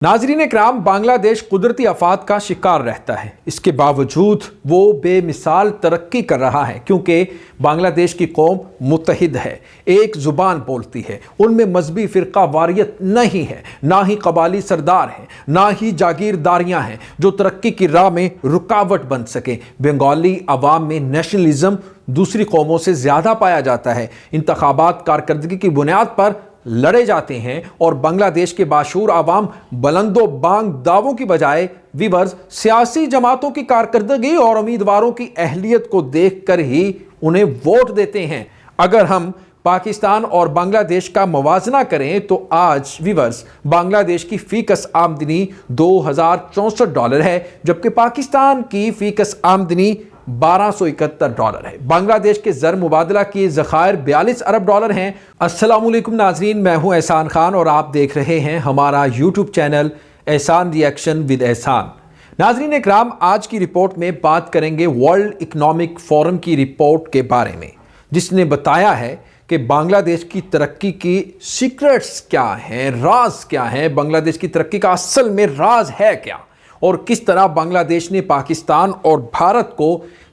नाजरीन इकराम, बांग्लादेश कुदरती आफात का शिकार रहता है। इसके बावजूद वो बेमिसाल तरक्की कर रहा है क्योंकि बांग्लादेश की कौम मुत्तहिद है, एक ज़ुबान बोलती है, उनमें मजहबी फ़िरका वारियत नहीं है, ना ही कबाली सरदार हैं, ना ही जागीरदारियाँ हैं जो तरक्की की राह में रुकावट बन सकें। बंगाली अवाम में नेशनलिज़म दूसरी कौमों से ज़्यादा पाया जाता है। इंतखाबात कारकर्दगी की बुनियाद पर लड़े जाते हैं और बांग्लादेश के बाशूर आवाम बुलंदो बांग दावों की बजाय विवर्स सियासी जमातों की कारकर्दगी और उम्मीदवारों की अहलियत को देखकर ही उन्हें वोट देते हैं। अगर हम पाकिस्तान और बांग्लादेश का मुवाजना करें तो आज विवर्स बांग्लादेश की फीकस आमदनी $2064 है, जबकि पाकिस्तान की फीकस आमदनी $1271 है। बांग्लादेश के ज़र मुबादला की ज़खायर $42 अरब हैं। अस्सलामुअलैकुम नाजरीन, मैं हूं एहसान खान और आप देख रहे हैं हमारा यूट्यूब चैनल एहसान रिएक्शन विद एहसान। नाजरीन इकराम, आज की रिपोर्ट में बात करेंगे वर्ल्ड इकनॉमिक फोरम की रिपोर्ट के बारे में, जिसने बताया है कि बांग्लादेश की तरक्की की सीक्रेट्स क्या हैं, राज क्या हैं, बांग्लादेश की तरक्की का असल में राज है क्या, और किस तरह बांग्लादेश ने पाकिस्तान और भारत को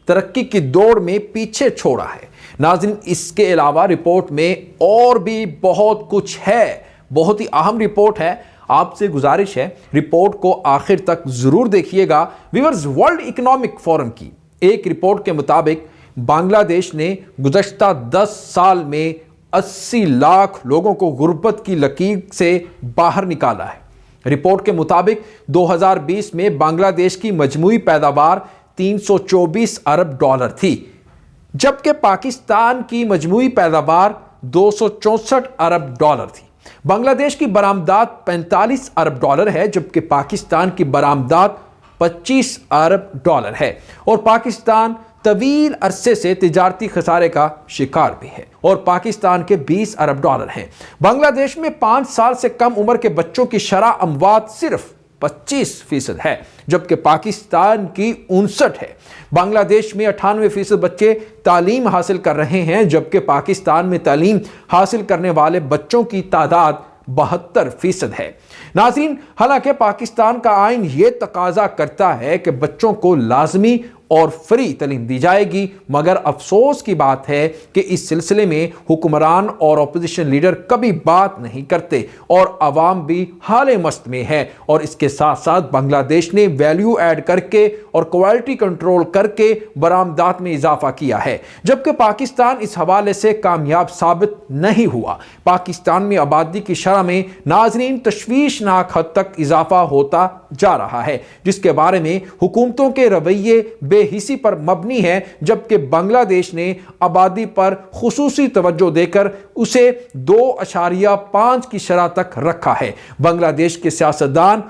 तरक्की की दौड़ में पीछे छोड़ा है। नाज़रीन, इसके अलावा रिपोर्ट में और भी बहुत कुछ है, बहुत ही अहम रिपोर्ट है। आपसे गुजारिश है रिपोर्ट को आखिर तक ज़रूर देखिएगा। व्यूअर्स, वर्ल्ड इकनॉमिक फोरम की एक रिपोर्ट के मुताबिक बांग्लादेश ने गुज़श्ता 10 साल में 80 लाख लोगों को गुर्बत की लकीर से बाहर निकाला है। रिपोर्ट के मुताबिक 2020 में बांग्लादेश की मजमूई पैदावार $324 अरब थी, जबकि पाकिस्तान की मजमूई पैदावार $264 अरब थी। बांग्लादेश की बरामदात $45 अरब है, जबकि पाकिस्तान की बरामदात $25 अरब है। और पाकिस्तान तवील अरसे से तिजारती खसारे का शिकार भी है और पाकिस्तान के $20 अरब हैं। बांग्लादेश में 5 साल से कम उम्र के बच्चों की शरह अमवात सिर्फ 25% है, जबकि पाकिस्तान की 59 है। बांग्लादेश में 98% बच्चे तालीम हासिल कर रहे हैं, जबकि पाकिस्तान में तालीम हासिल करने वाले बच्चों की तादाद 72% है। नाज़रीन, हालांकि पाकिस्तान का आइन ये तकाजा करता है कि बच्चों को लाजमी और फ्री तालीम दी जाएगी, मगर अफसोस की बात है कि इस सिलसिले में हुक्मरान और अपोजिशन लीडर कभी बात नहीं करते और अवाम भी हाले मस्त में है। और इसके साथ साथ बांग्लादेश ने वैल्यू ऐड करके और क्वालिटी कंट्रोल करके बरामदात में इजाफा किया है, जबकि पाकिस्तान इस हवाले से कामयाब साबित नहीं हुआ। पाकिस्तान में आबादी की शरह में नाजरीन तशवीशनाक हद तक इजाफा होता जा रहा है, जिसके बारे में हुकूमतों के रवैये बेहिसी पर मबनी है, जबकि बांग्लादेश ने आबादी पर खुसूसी तवज्जो देकर उसे 2.5 की शरह तक रखा है। बांग्लादेश के सियासतदान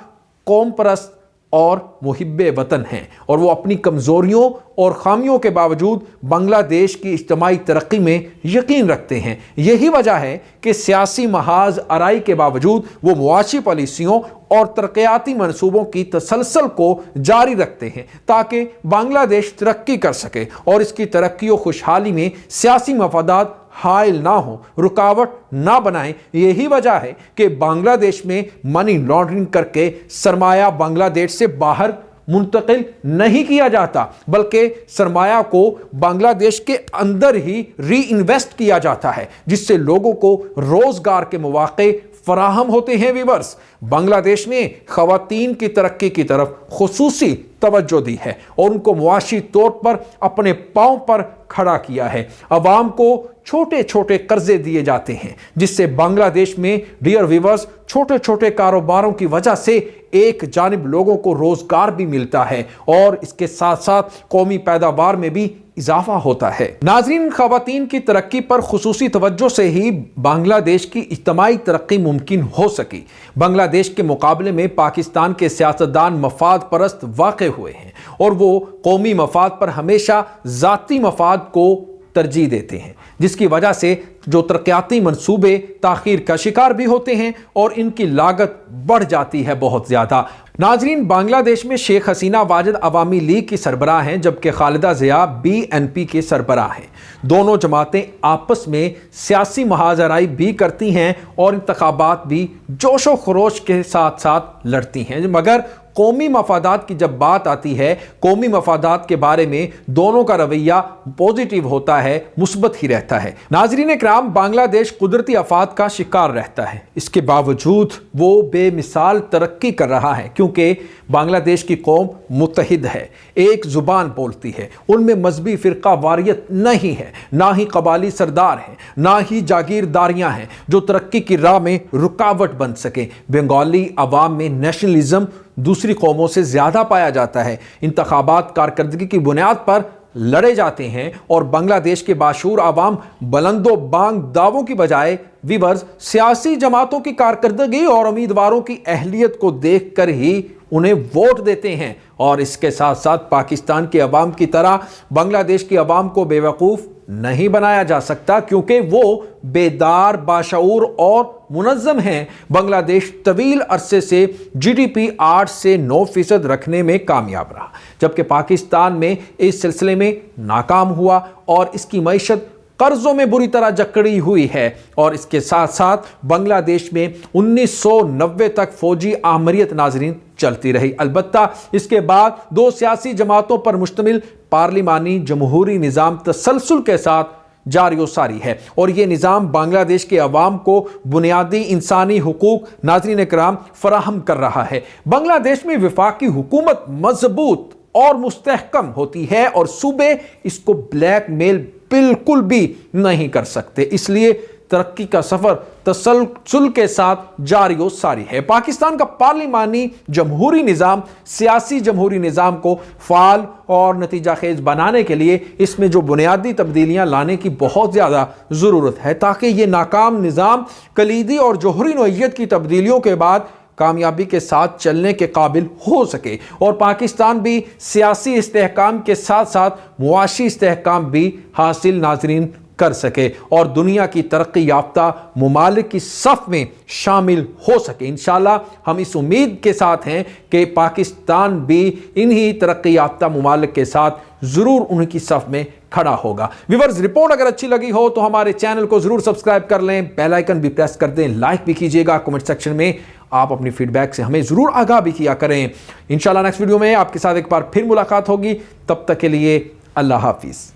कौम परस्त और मुहिब्बे वतन हैं और वो अपनी कमज़ोरियों और खामियों के बावजूद बांग्लादेश की इज्तिमाई तरक्की में यकीन रखते हैं। यही वजह है कि सियासी महाज आराई के बावजूद वो मुआशी पॉलिसियों और तरक्याती मनसूबों की तसलसल को जारी रखते हैं ताकि बांग्लादेश तरक्की कर सके और इसकी तरक्की और खुशहाली में सियासी मफादात हाइल ना हो, रुकावट ना बनाएं। यही वजह है कि बांग्लादेश में मनी लॉन्ड्रिंग करके सरमाया बांग्लादेश से बाहर मुंतकिल नहीं किया जाता, बल्कि सरमाया को बांग्लादेश के अंदर ही री इन्वेस्ट किया जाता है, जिससे लोगों को रोजगार के मौके फराहम होते हैं। व्यूअर्स, बांग्लादेश ने खवातीन की तरक्की की तरफ खुसूसी तवज्जो दी है और उनको मुआशी तौर पर अपने पांव पर खड़ा किया है। अवाम को छोटे छोटे कर्जे दिए जाते हैं, जिससे बांग्लादेश में डियर व्यूअर्स छोटे छोटे कारोबारों की वजह से एक जानिब लोगों को रोजगार भी मिलता है और इसके साथ साथ कौमी पैदावार में भी इजाफा होता है। नाजरीन, खवातीन की तरक्की पर खुसूसी तवज्जो से ही बांग्लादेश की इज्तिमाई तरक्की मुमकिन हो सकी। बांग्लादेश के मुकाबले में पाकिस्तान के सियासतदान मफाद परस्त वाक़े हुए हैं और वो कौमी मफाद पर हमेशा ज़ाती मफाद को तरजीह देते हैं। जिसकी वजह से जो तरक्याती मंसूबे ताखीर का शिकार भी होते हैं और इनकी लागत बढ़ जाती है बहुत ज़्यादा। नाजरीन, बांग्लादेश में शेख हसीना वाजिद अवामी लीग की सरबराह हैं जबकि खालिदा ज़िया BNP के सरबराह हैं। दोनों जमातें आपस में सियासी मुहाजराई भी करती हैं और इंतखाबात भी जोश व खरोश के साथ साथ लड़ती हैं, मगर कौमी मफादात की जब बात आती है, कौमी मफादात के बारे में दोनों का रवैया पॉजिटिव होता है, मुस्बत ही रहता है। नाज़रीन इकराम, बांग्लादेश कुदरती आफात का शिकार रहता है, इसके बावजूद वो बेमिसाल तरक्की कर रहा है क्योंकि बांग्लादेश की कौम मुत्तहिद है, एक ज़ुबान बोलती है, उनमें मजहबी फ़िरका वारियत नहीं है, ना ही कबाली सरदार हैं, ना ही जागीरदारियाँ हैं जो तरक्की की राह में रुकावट बन सकें। बंगाली अवाम में नेशनलिज्म दूसरी कौमों से ज़्यादा पाया जाता है। इंतखाबात कारकर्दगी की बुनियाद पर लड़े जाते हैं और बांग्लादेश के बाशूर आवाम बुलंदो बांग दावों की बजाय विवर्स सियासी जमातों की कारकर्दगी और उम्मीदवारों की अहलियत को देखकर ही उन्हें वोट देते हैं। और इसके साथ साथ पाकिस्तान की अवाम की तरह बांग्लादेश की अवाम को बेवकूफ़ नहीं बनाया जा सकता क्योंकि वो बेदार, बाशऊर और मुनज़्ज़म हैं। बांग्लादेश तवील अरसे से GDP 8 से 9% रखने में कामयाब रहा, जबकि पाकिस्तान में इस सिलसिले में नाकाम हुआ और इसकी मईशत कर्जों में बुरी तरह जकड़ी हुई है। और इसके साथ साथ बांग्लादेश में 1990 तक फौजी आमरीत नाजरीन चलती रही। अलबत्ता इसके बाद दो सियासी जमातों पर मुश्तमिल पार्लिमानी जमहूरी निज़ाम तसलसल के साथ जारी व सारी है और ये निज़ाम बांग्लादेश के अवाम को बुनियादी इंसानी हुकूक नाज़रीन इकराम फराहम कर रहा है। बांग्लादेश में वफाकी हुकूमत मजबूत और मुस्तहकम होती है और सूबे इसको ब्लैकमेल बिल्कुल भी नहीं कर सकते, इसलिए तरक्की का सफर तसलसल के साथ जारी व सारी है। पाकिस्तान का पार्लिमानी जमहूरी निज़ाम सियासी जमहूरी निज़ाम को फाल और नतीजा खेज बनाने के लिए इसमें जो बुनियादी तब्दीलियां लाने की बहुत ज़्यादा ज़रूरत है ताकि ये नाकाम निज़ाम कलीदी और जौहरी नौइयत की तब्दीलियों के बाद कामयाबी के साथ चलने के काबिल हो सके और पाकिस्तान भी सियासी इस्तेहकाम के साथ साथ मुआशी इस्तेहकाम भी हासिल नाजरीन कर सके और दुनिया की तरक्की याफ्ता मुमालिक की सफ़ में शामिल हो सके। इंशाल्लाह हम इस उम्मीद के साथ हैं कि पाकिस्तान भी इन्हीं तरक्की याफ्ता मुमालिक के साथ ज़रूर उनकी सफ़ में खड़ा होगा। व्यूअर्स, रिपोर्ट अगर अच्छी लगी हो तो हमारे चैनल को ज़रूर सब्सक्राइब कर लें, बेल आइकन भी प्रेस कर दें, लाइक भी कीजिएगा। कमेंट सेक्शन में आप अपनी फीडबैक से हमें ज़रूर आगाह भी किया करें। इंशाल्लाह नेक्स्ट वीडियो में आपके साथ एक बार फिर मुलाकात होगी, तब तक के लिए अल्लाह हाफिज़।